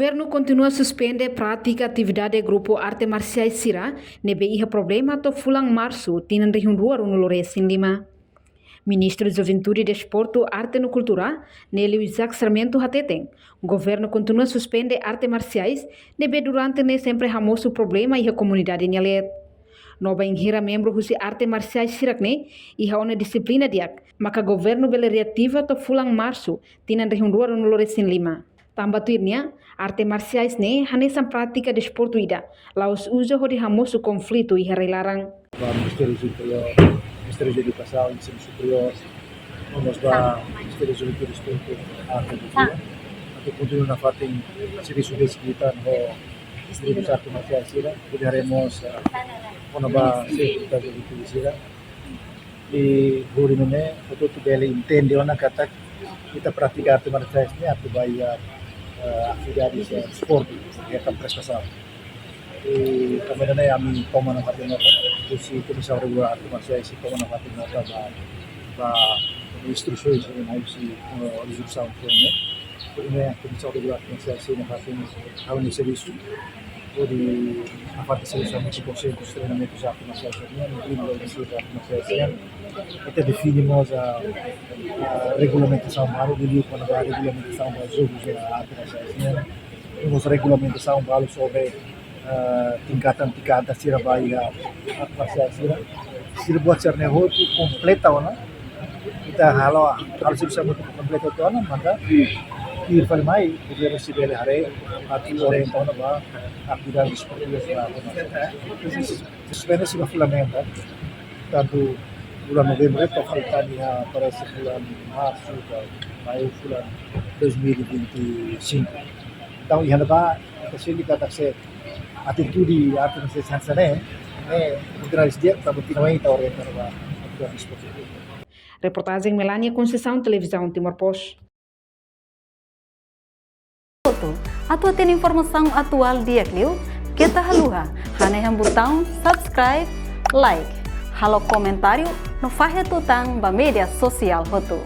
Governo continua a suspender prática atividade grupo arte marciais Sira, nebe iha problema to fulang março, tinan rehunrua no Loresin Lima. Ministro de Juventude e Desporto, Arte e Cultura, Nelio Isaac Sarmento Hateten, o governo continua a suspender arte marciais, nebe durante ne sempre ramoso problema iha comunidade nhalet. Nova ingira membro husi arte marciais sirakne, iha ona disciplina diak, maka governo bele reativa to fulang março, tinan rehunrua no Loresin Lima. Tambatuirnya, arte marciais ne hanesan prática desporto ida, laos uso hodi hamoso conflito iha relarang. Ministério Superior, Ministério de Educação e Ensino Superior, vamos para o Ministério de Desporto e Arte e Cultura. Aqui continua na parte em serviço de escrita no Ministério de Arte Marciais Sira, poderemos menambah sertifikat de Sira. E por ini, betul beli entende ona kata kita pratika arte marciais ini atibaia atividades esporte, que é a prestação. E também kami toma na parte nota, se comissão regular arte marciais se toma na parte nota da instruções na execução do filme. Ini a comissão regular arte marciais se na parte de serviço, di na parte de seleção de conceitos treinamentos de arte marciais incluindo a arte marciais. Até definimos a regulamentação baru dulu quando a regulamentação dos jogos de arte marciais. Temos regulamentação baru sobre tingkatan-tingkatan sira bahia arte marciais sira buat cerneho itu completa ona kita kalau bisa completa itu ona maka ir mai poder receber hare ati orientando ba atividades esportivas da suspende se fundamenta tanto bulan Novembro faltanya parece bulan Março maio bulan 2025. Então ia levar a sindika taxe atitude arte marciais sana organizar dia para continuar a orientar ba atividades esportivas. Reportagem Melania Conceição, Televisão Timor-Poste. Atau tem informação atual dia Clio, kita haluha, hanya botão subscribe, like, halo comentário no Fahia Tutang ba media sosial hotu.